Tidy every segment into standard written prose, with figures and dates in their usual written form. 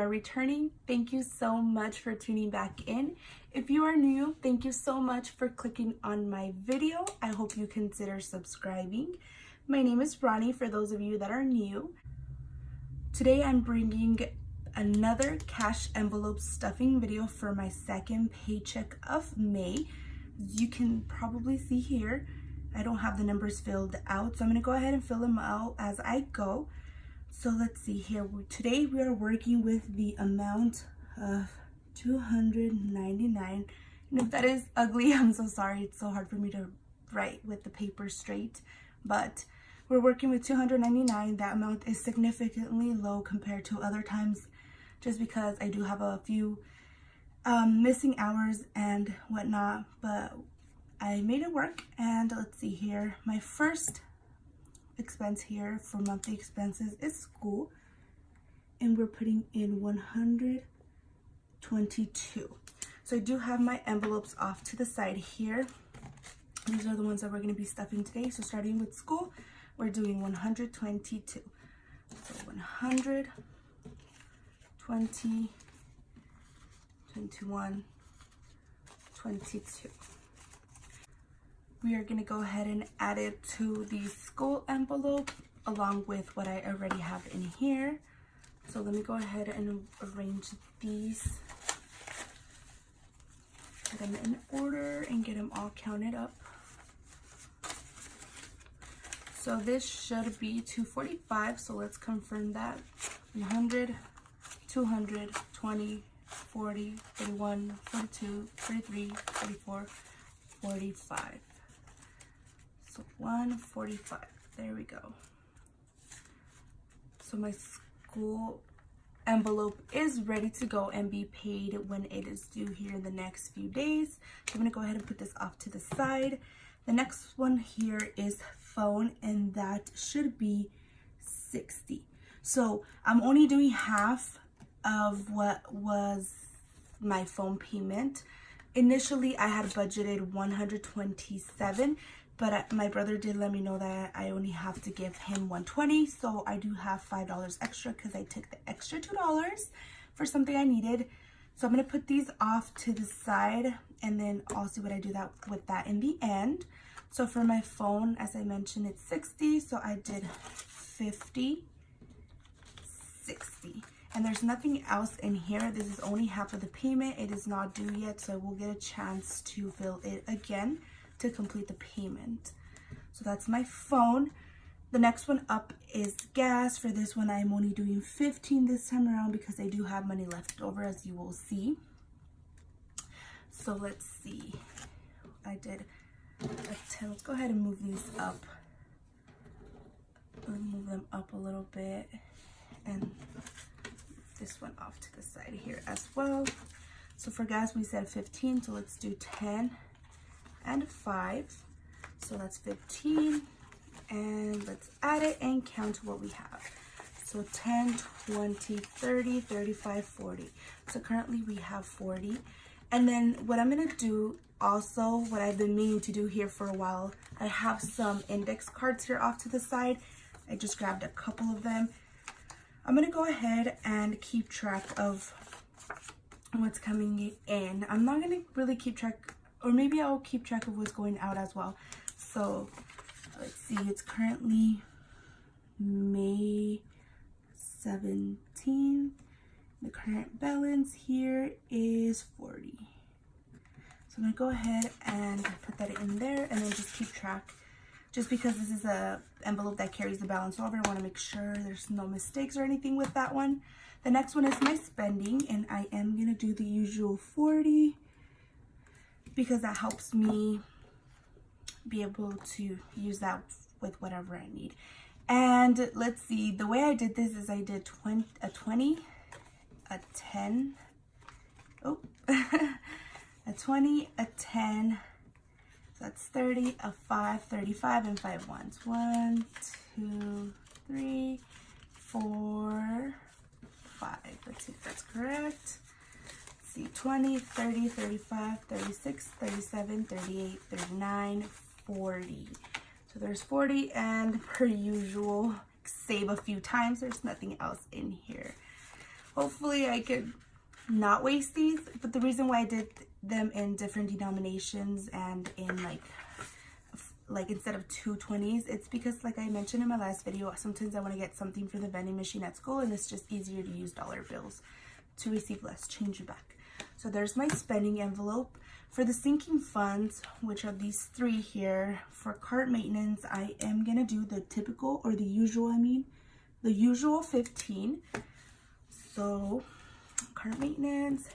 are returning, thank you so much for tuning back in. If you are new, thank you so much for clicking on my video. I hope you consider subscribing. My name is Rani for those of you that are new. Today I'm bringing another cash envelope stuffing video for my second paycheck of May. As you can probably see here, I don't have the numbers filled out, so I'm going to go ahead and fill them out as I go. So let's see here. Today we are working with the amount of $299. And if that is ugly, I'm so sorry. It's so hard for me to write with the paper straight. But we're working with $299. That amount is significantly low compared to other times, just because I do have a few missing hours and whatnot. But I made it work. And let's see here. My first expense here for monthly expenses is school, and we're putting in $122. So I do have my envelopes off to the side here. These are the ones that we're going to be stuffing today. So starting with school, we're doing 122. So 100, 20, 21, 22. We are going to go ahead and add it to the school envelope along with what I already have in here. So let me go ahead and arrange these, put them in order and get them all counted up. So this should be $245, so let's confirm that. 100, 200, 20, 40, 41, 42, 43, 44, 45. So 145, there we go. So my school envelope is ready to go and be paid when it is due here in the next few days. I'm gonna go ahead and put this off to the side. The next one here is phone, and that should be $60. So I'm only doing half of what was my phone payment. Initially, I had budgeted $127, but my brother did let me know that I only have to give him $120, so I do have $5 extra because I took the extra $2 for something I needed. So I'm going to put these off to the side, and then I'll see what I do with that in the end. So for my phone, as I mentioned, it's $60, so I did 50, 60. And there's nothing else in here. This is only half of the payment. It is not due yet, so I will get a chance to fill it again to complete the payment. So that's my phone. The next one up is gas. For this one, I'm only doing 15 this time around because I do have money left over, as you will see. So let's see. I did a 10. Let's go ahead and move these up. I'll move them up a little bit, and this one off to the side here as well. So for gas, we said 15, so let's do 10 and 5. So that's 15, and let's add it and count what we have. So 10, 20, 30, 35, 40. So currently we have 40. And then what I'm gonna do also, what I've been meaning to do here for a while, I have some index cards here off to the side. I just grabbed a couple of them. I'm gonna go ahead and keep track of what's coming in. I'm not gonna really keep track, or maybe I'll keep track of what's going out as well. So let's see, it's currently May 17. The current balance here is 40. So I'm gonna go ahead and put that in there and then just keep track. Just because this is a envelope that carries the balance over, I want to make sure there's no mistakes or anything with that one. The next one is my spending, and I am going to do the usual 40 because that helps me be able to use that with whatever I need. And let's see, the way I did this is I did a 20, a 10, a 20, a 10, that's 30, a 5, 35, and 5 ones. 1, 2, 3, 4, 5. Let's see if that's correct. Let's see, 20, 30, 35, 36, 37, 38, 39, 40. So there's 40, and per usual, save a few times. There's nothing else in here. hopefully I could not waste these. But the reason why I did them in different denominations and in like instead of 220s, it's because, like I mentioned in my last video, sometimes I want to get something for the vending machine at school, and it's just easier to use dollar bills to receive less change back. So there's my spending envelope. For the sinking funds, which are these three here, for cart maintenance, I am gonna do the typical, or the usual, the usual 15. So cart maintenance,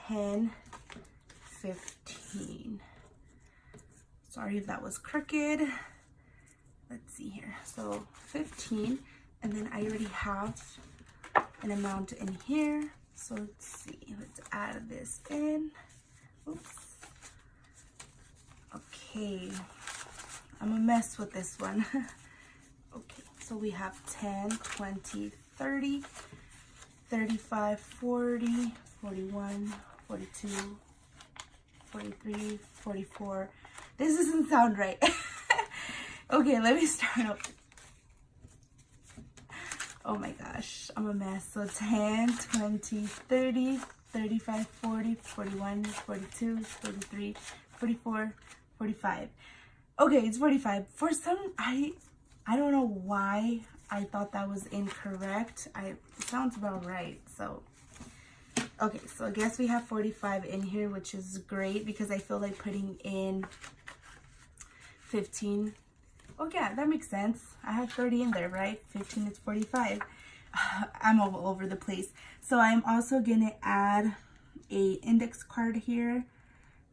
10, 15. Sorry if that was crooked. Let's see here. So 15, and then I already have an amount in here. So let's see, let's add this in. Oops. Okay, I'm a mess with this one. Okay, so we have 10, 20, 30, 35, 40, 41, 42, 43, 44. This doesn't sound right. Okay, let me start over. Oh my gosh, I'm a mess. So 10, 20, 30, 35, 40, 41, 42, 43, 44, 45. Okay, it's 45. For some, I don't know why I thought that was incorrect. It sounds about right. So, okay, so I guess we have 45 in here, which is great because I feel like putting in 15. Oh yeah, that makes sense. I have 30 in there, right? 15 is 45. I'm all over the place. So I'm also gonna add a index card here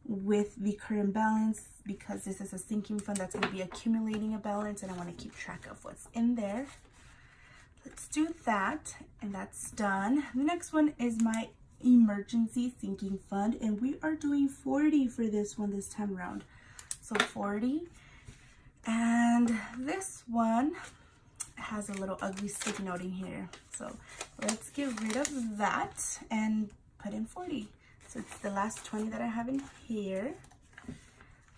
with the current balance, because this is a sinking fund that's going to be accumulating a balance, and I want to keep track of what's in there. Let's do that, and that's done. The next one is my emergency sinking fund, and we are doing 40 for this one this time around. So 40, and this one has a little ugly sticky note in here, so let's get rid of that and put in 40. So it's the last 20 that I have in here.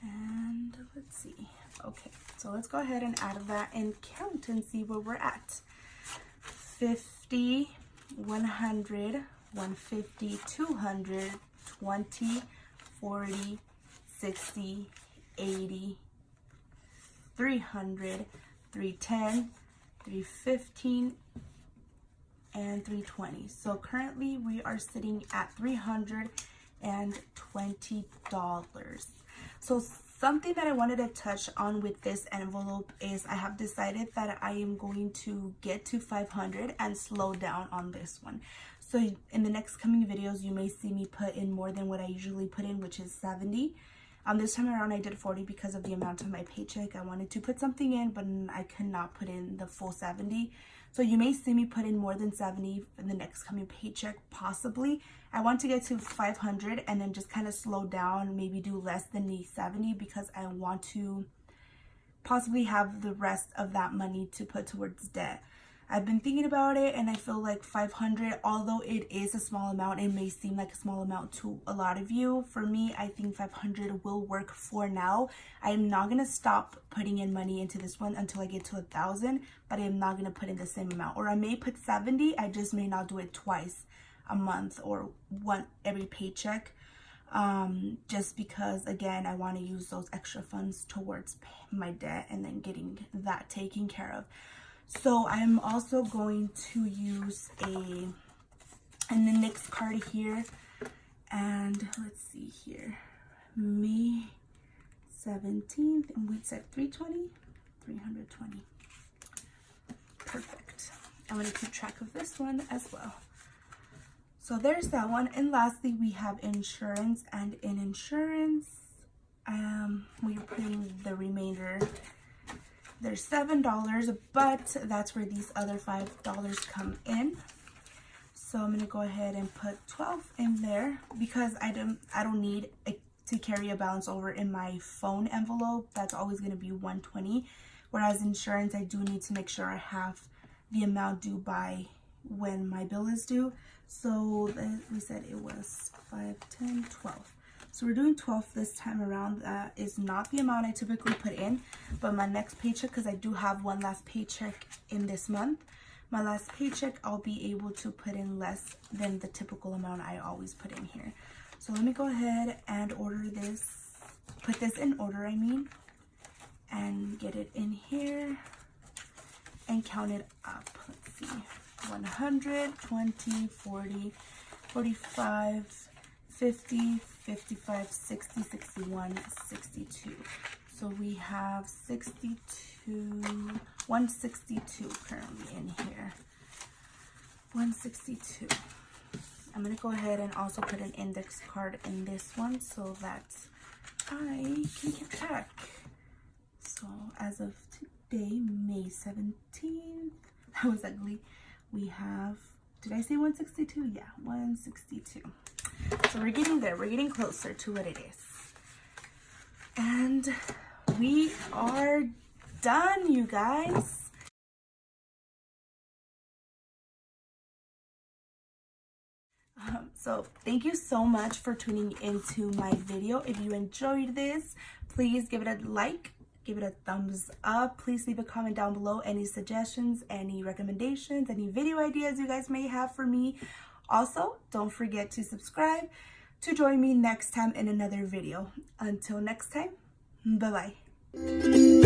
And let's see. Okay, so let's go ahead and add that and count and see where we're at. 50, 100, 150, 200, 20, 40, 60, 80, 300, 310, 315, and 320. So currently we are sitting at $320. So something that I wanted to touch on with this envelope is I have decided that I am going to get to 500 and slow down on this one. So in the next coming videos, you may see me put in more than what I usually put in, which is 70. This time around I did 40 because of the amount of my paycheck. I wanted to put something in, but I could not put in the full 70. So you may see me put in more than 70 in the next coming paycheck, possibly. I want to get to 500 and then just kind of slow down, maybe do less than the 70, because I want to possibly have the rest of that money to put towards debt. I've been thinking about it, and I feel like 500, although it is a small amount, it may seem like a small amount to a lot of you. For me, I think 500 will work for now. I am not going to stop putting in money into this one until I get to 1,000, but I am not going to put in the same amount. Or I may put 70, I just may not do it twice a month or one every paycheck. Just because, again, I want to use those extra funds towards my debt and then getting that taken care of. So I'm also going to use the next card here, and let's see here, May 17th, and we said 320. Perfect. I'm going to keep track of this one as well. So there's that one. And lastly, we have insurance, and in insurance, we are putting the remainder. There's $7, but that's where these other $5 come in. So I'm gonna go ahead and put 12 in there because I don't need to carry a balance over in my phone envelope. That's always gonna be $120. Whereas insurance, I do need to make sure I have the amount due by when my bill is due. So we said it was 5, 10, 12. So we're doing 12 this time around. That is not the amount I typically put in, but my next paycheck, because I do have one last paycheck in this month, my last paycheck, I'll be able to put in less than the typical amount I always put in here. So let me go ahead and order this, put this in order, I mean, and get it in here and count it up. Let's see, 100, 20, 40, 45, 50, 55, 60, 61, 62. So we have 162 currently in here. 162. I'm going to go ahead and also put an index card in this one so that I can keep track. So as of today, May 17th, that was ugly, we have, did I say 162? Yeah, 162. So we're getting there. We're getting closer to what it is. And we are done, you guys. So thank you so much for tuning into my video. If you enjoyed this, please give it a like, give it a thumbs up. Please leave a comment down below, any suggestions, any recommendations, any video ideas you guys may have for me. Also, don't forget to subscribe to join me next time in another video. Until next time, bye-bye.